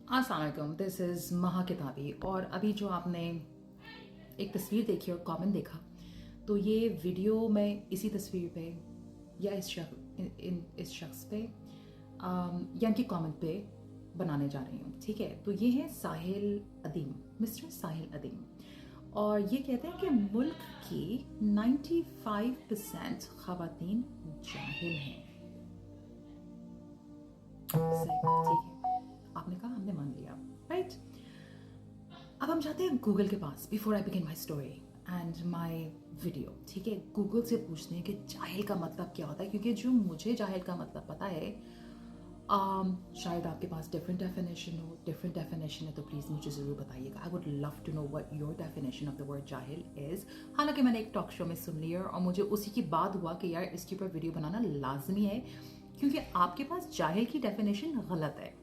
अस्सलाम वालेकुम, this is महा किताबी। और अभी जो आपने एक तस्वीर देखी और कमेंट देखा, तो ये वीडियो मैं इसी तस्वीर पे या इस शख्स पे या इनकी कमेंट पे बनाने जा रही हूँ। ठीक है, तो ये है साहिल अदीम, मिस्टर साहिल अदीम। और ये कहते हैं कि मुल्क की 95% ख़वातीन जाहिल हैं। सही, ठीक है, आपने कहा, हमने मान लिया, राइट। अब हम जाते हैं गूगल के पास। Before I begin my story and my video, ठीक है, गूगल से पूछते हैं कि जाहिल का मतलब क्या होता है, क्योंकि जो मुझे जाहिल का मतलब पता है, शायद आपके पास डिफरेंट डेफिनेशन हो। डिफरेंट डेफिनेशन है तो प्लीज़ मुझे ज़रूर बताइएगा। I would love to know what your definition of the word जाहिल इज़। हालांकि मैंने एक टॉक शो में सुन लिया और मुझे उसी की बात हुआ कि यार इसके ऊपर वीडियो बनाना लाजमी है, क्योंकि आपके पास जाहिल की डेफिनेशन गलत है।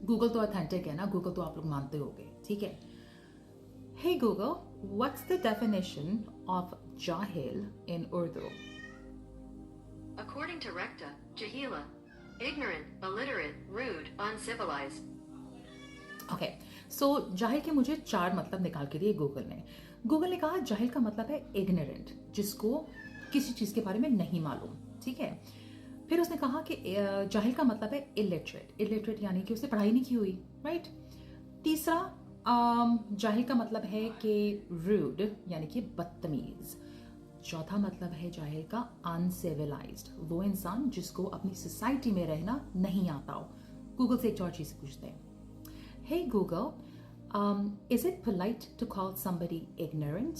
गूगल तो ऑथेंटिक है ना, गूगल तो आप लोग मानते होगे, ठीक है। Hey Google, what's the definition of jahil in Urdu? According to Recta, jahila, ignorant, illiterate, rude, uncivilized. Okay, so जाहिल के मुझे 4 मतलब निकाल के दिए गूगल ने। गूगल ने कहा जाहिल का मतलब है इग्नोरेंट, जिसको किसी चीज़ के बारे में नहीं मालूम, ठीक है। फिर उसने कहा कि जाहिल का मतलब है इलिटरेट। इलिटरेट यानी कि उसने पढ़ाई नहीं की हुई, राइट। तीसरा, जाहिल का मतलब है कि रूड यानी कि बदतमीज। चौथा मतलब है जाहिल का अनसिविलाइज्ड, वो इंसान जिसको अपनी सोसाइटी में रहना नहीं आता हो। गूगल से एक और चीज पूछते हैं। Hey Google, is it polite to call somebody ignorant?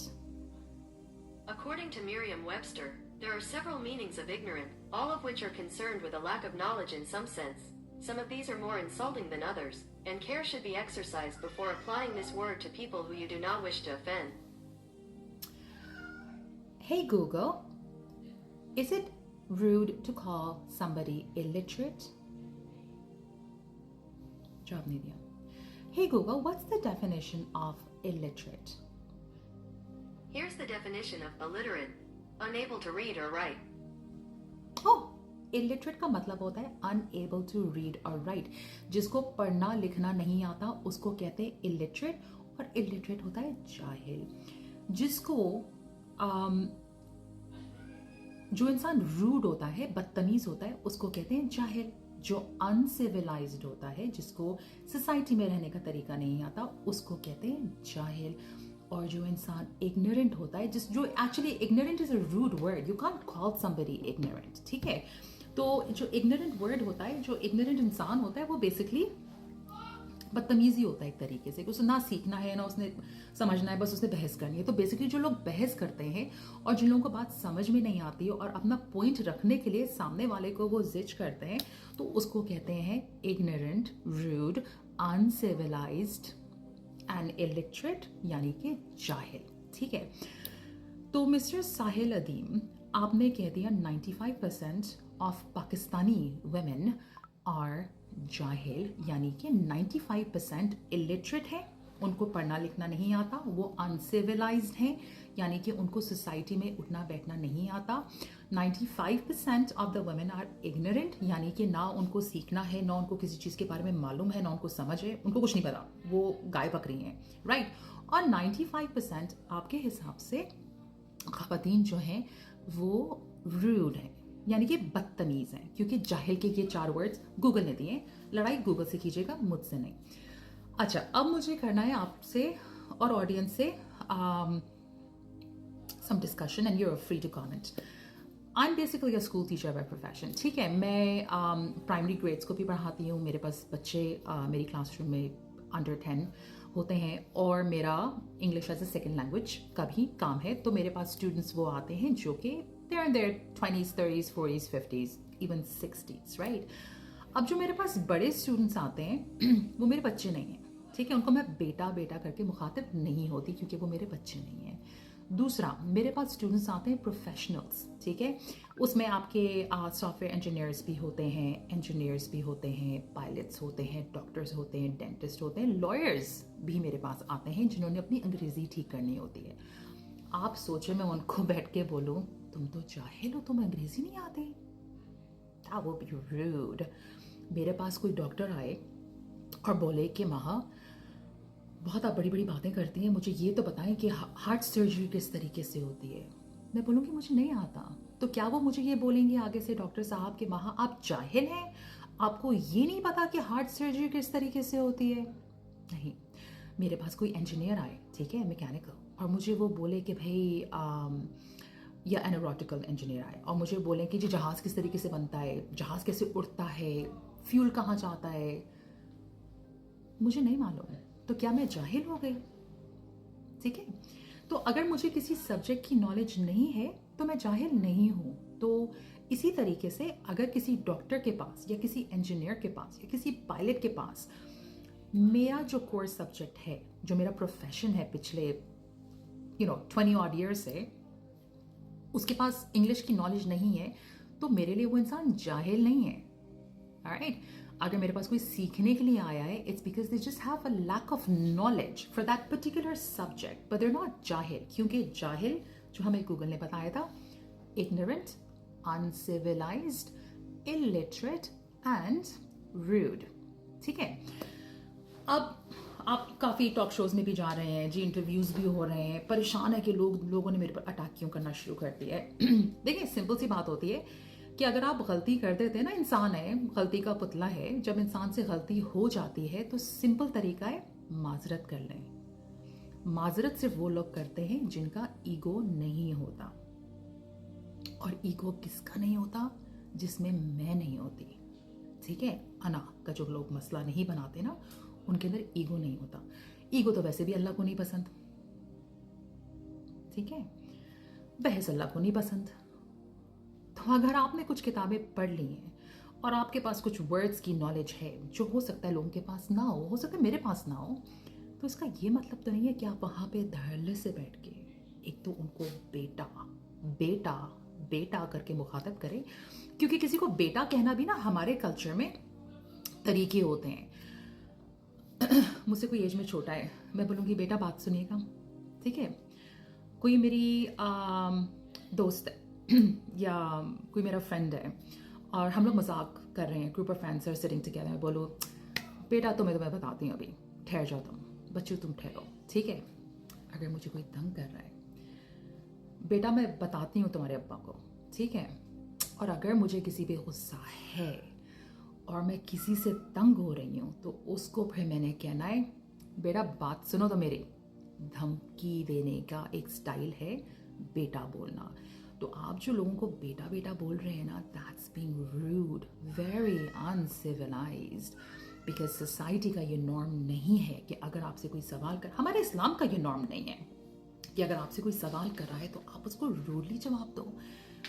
According to Merriam-Webster, there are several meanings of ignorant, all of which are concerned with a lack of knowledge in some sense. Some of these are more insulting than others, and care should be exercised before applying this word to people who you do not wish to offend. Hey Google, is it rude to call somebody illiterate? जवाब नहीं दिया। Hey Google, what's the definition of illiterate? Here's the definition of illiterate: unable to read or write. Oh, illiterate का मतलब होता है unable to read or write, जिसको पढ़ना लिखना नहीं आता उसको कहते हैं illiterate। और illiterate होता है जाहिल, जिसको जो इंसान रूड होता है, बदतमीज होता है, उसको कहते हैं जाहिल। जो अनसिविलाइज्ड होता है, जिसको सोसाइटी में रहने का तरीका नहीं आता, उसको कहते हैं जाहिल। और जो इंसान इग्नोरेंट होता है, जो actually ignorant is a rude word, you can't call somebody ignorant, ठीक है। तो जो इग्नोरेंट वर्ड होता है, जो इग्नोरेंट इंसान होता है, वो बेसिकली बदतमीजी होता है एक तरीके से। उसे ना सीखना है ना उसने समझना है, बस उसने बहस करनी है। तो बेसिकली जो लोग बहस करते हैं और जिन लोगों को बात समझ में नहीं आती है और अपना पॉइंट रखने के लिए सामने वाले को वो जिज करते हैं, तो उसको कहते हैं ignorant, rude, uncivilized and illiterate, यानी कि जाहिल, ठीक है। तो मिस्टर साहिल अदीम, आपने कह दिया 95% ऑफ पाकिस्तानी वुमेन आर जाहिल, यानी कि 95% इलिटरेट है, उनको पढ़ना लिखना नहीं आता, वो अनसिविलाइज्ड हैं, यानी कि उनको सोसाइटी में उठना बैठना नहीं आता। 95% of the women are ignorant, यानी कि ना उनको सीखना है, ना उनको किसी चीज़ के बारे में मालूम है, ना उनको समझ है, उनको कुछ नहीं पता, वो गाय पक रही हैं, राइट। और 95% आपके हिसाब से ख़वातीन जो हैं वो रूड हैं, यानी कि बदतमीज़ हैं, क्योंकि जाहिल के ये 4 वर्ड्स गूगल ने दिए। लड़ाई गूगल से कीजिएगा, मुझसे नहीं। अच्छा, अब मुझे करना है आपसे और ऑडियंस से some discussion and you are free to comment. I am basically a school teacher by profession, ठीक है। मैं प्राइमरी ग्रेड्स को भी पढ़ाती हूँ। मेरे पास बच्चे मेरी क्लासरूम में अंडर 10 होते हैं और मेरा English as a second language का भी काम है। तो मेरे पास स्टूडेंट्स वो आते हैं जो कि they're in their 20s, 30s, 40s, 50s, even 60s, right? अब जो मेरे पास बड़े स्टूडेंट्स आते हैं वो मेरे बच्चे नहीं हैं, ठीक है। उनको मैं बेटा बेटा करके मुखातिब नहीं होती, क्योंकि वो मेरे बच्चे नहीं हैं। दूसरा, मेरे पास स्टूडेंट्स आते हैं प्रोफेशनल्स, ठीक है। उसमें आपके सॉफ्टवेयर इंजीनियर्स भी होते हैं, इंजीनियर्स भी होते हैं, पायलट्स होते हैं, डॉक्टर्स होते हैं, डेंटिस्ट होते हैं, लॉयर्स भी मेरे पास आते हैं जिन्होंने अपनी अंग्रेज़ी ठीक करनी होती है। आप सोचो मैं उनको बैठ के बोलूं तुम तो जाहिल हो, तुम अंग्रेजी नहीं आती, that would be rude। मेरे पास कोई डॉक्टर आए और बोले कि माँ बहुत आप बड़ी बड़ी बातें करती हैं, मुझे ये तो बताएं कि हार्ट सर्जरी किस तरीके से होती है। मैं बोलूँगी मुझे नहीं आता। तो क्या वो मुझे ये बोलेंगे आगे से डॉक्टर साहब कि माँ आप जाहिल हैं, आपको ये नहीं पता कि हार्ट सर्जरी किस तरीके से होती है? नहीं, मेरे पास कोई इंजीनियर आए, ठीक है, मैकेनिकल, और मुझे वो बोले कि भाई या एरोनॉटिकल इंजीनियर आए और मुझे बोले कि जी जहाज़ किस तरीके से बनता है, जहाज़ कैसे उड़ता है, फ्यूल कहाँ जाता है, मुझे नहीं मालूम। तो क्या मैं जाहिल हो गई? ठीक है, तो अगर मुझे किसी सब्जेक्ट की नॉलेज नहीं है तो मैं जाहिल नहीं हूँ। तो इसी तरीके से अगर किसी डॉक्टर के पास या किसी इंजीनियर के पास या किसी पायलट के पास मेरा जो कोर्स सब्जेक्ट है, जो मेरा प्रोफेशन है पिछले 20 ऑड ईयर से, उसके पास इंग्लिश की नॉलेज नहीं है, तो मेरे लिए वो इंसान जाहिल नहीं है। ऑलराइट, अगर मेरे पास कोई सीखने के लिए आया है, it's because they just have a lack of knowledge for that particular subject, but they are not जाहिल। क्योंकि जाहिल, जो हमें गूगल ने बताया था, ignorant, uncivilized, illiterate and rude। ठीक है, अब आप काफ़ी टॉक शोज में भी जा रहे हैं जी, इंटरव्यूज भी हो रहे हैं, परेशान है कि लोगों ने मेरे पर अटैक क्यों करना शुरू कर दिया है। देखिए, सिंपल सी बात होती है कि अगर आप गलती कर देते हैं ना, इंसान है, गलती का पुतला है, जब इंसान से गलती हो जाती है तो सिंपल तरीका है माजरत कर लें। माजरत सिर्फ वो लोग करते हैं जिनका ईगो नहीं होता, और ईगो किसका नहीं होता? जिसमें मैं नहीं होती। ठीक है, अना का जो लोग मसला नहीं बनाते ना, उनके अंदर ईगो नहीं होता। ईगो तो वैसे भी अल्लाह को नहीं पसंद। ठीक है, बहस अल्लाह को नहीं पसंद। तो अगर आपने कुछ किताबें पढ़ ली हैं और आपके पास कुछ वर्ड्स की नॉलेज है, जो हो सकता है लोगों के पास ना हो सकता है मेरे पास ना हो, तो इसका ये मतलब तो नहीं है कि आप वहाँ पे धड़ल्ले से बैठ के एक तो उनको बेटा बेटा बेटा करके मुखातब करें। क्योंकि किसी को बेटा कहना भी ना हमारे कल्चर में तरीके होते हैं। मुझसे कोई एज में छोटा है, मैं बोलूँगी बेटा बात सुनिएगा, ठीक है। कोई मेरी दोस्त है या कोई मेरा फ्रेंड है और हम लोग मजाक कर रहे हैं, group of friends are sitting together, मैं बोलो बेटा तो मैं तुम्हें बताती हूँ, अभी ठहर जाओ तुम बच्चों, तुम ठहरो, ठीक है। अगर मुझे कोई तंग कर रहा है, बेटा मैं बताती हूँ तुम्हारे अब्बा को, ठीक है। और अगर मुझे किसी पे गुस्सा है और मैं किसी से तंग हो रही हूँ, तो उसको फिर मैंने कहना है बेटा बात सुनो तो मेरी। धमकी देने का एक स्टाइल है बेटा बोलना। तो आप जो लोगों को बेटा बेटा बोल रहे हैं ना, that's being rude, very uncivilized, because society का ये नॉर्म नहीं है कि अगर आपसे कोई सवाल कर, हमारे इस्लाम का ये नॉर्म नहीं है कि अगर आपसे कोई सवाल कर रहा है तो आप उसको रूडली जवाब दो।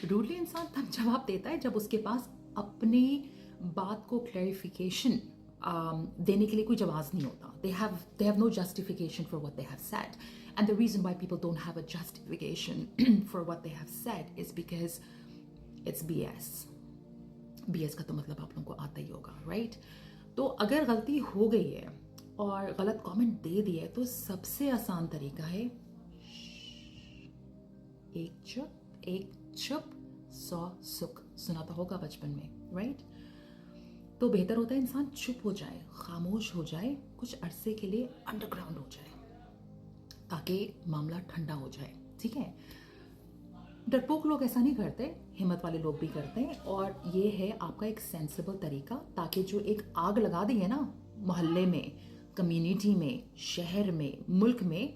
रूडली इंसान तब जवाब देता है जब उसके पास अपनी बात को क्लैरिफिकेशन देने के लिए कोई जवाब नहीं होता। They have no justification for what they have said, and the reason why people don't have a justification for what they have said is because it's BS. BS का तो मतलब आप लोगों को आता ही होगा, right? तो अगर गलती हो गई है और गलत कमेंट दे दिया है, तो सबसे आसान तरीका है एक चुप 100 सुख। सुना तो होगा बचपन में, राइट? तो बेहतर होता है इंसान चुप हो जाए, खामोश हो जाए, कुछ अरसे के लिए अंडरग्राउंड हो जाए, ताकि मामला ठंडा हो जाए, ठीक है। डरपोक लोग ऐसा नहीं करते, हिम्मत वाले लोग भी करते हैं, और ये है आपका एक सेंसिबल तरीका, ताकि जो एक आग लगा दी है ना मोहल्ले में, कम्युनिटी में, शहर में, मुल्क में,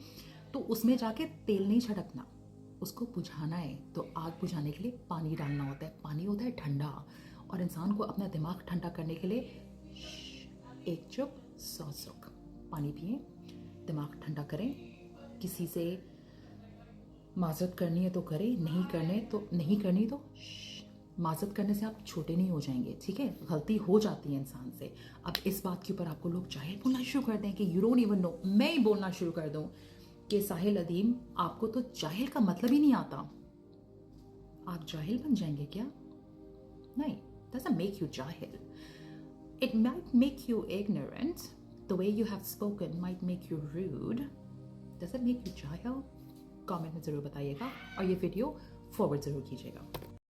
तो उसमें जाके तेल नहीं छिड़कना, उसको बुझाना है। तो आग बुझाने के लिए पानी डालना होता है, पानी होता है ठंडा, और इंसान को अपना दिमाग ठंडा करने के लिए एक चुप 100 सुख। पानी पिए, दिमाग ठंडा करें, किसी से माजरत करनी है तो करें, नहीं करनी तो माजरत करने से आप छोटे नहीं हो जाएंगे, ठीक है। गलती हो जाती है इंसान से। अब इस बात के ऊपर आपको लोग जाहिल बोलना शुरू कर दें कि यू डोंट इवन नो, मैं ही बोलना शुरू कर दूं कि साहिल अदीम आपको तो जाहिल का मतलब ही नहीं आता। आप जाहिल बन जाएंगे क्या? नहीं, doesn't make you jahil. It might make you ignorant. The way you have spoken might make you rude. Does it make you jahil? Comment में ज़रूर बताइएगा और ये वीडियो फॉरवर्ड ज़रूर कीजिएगा।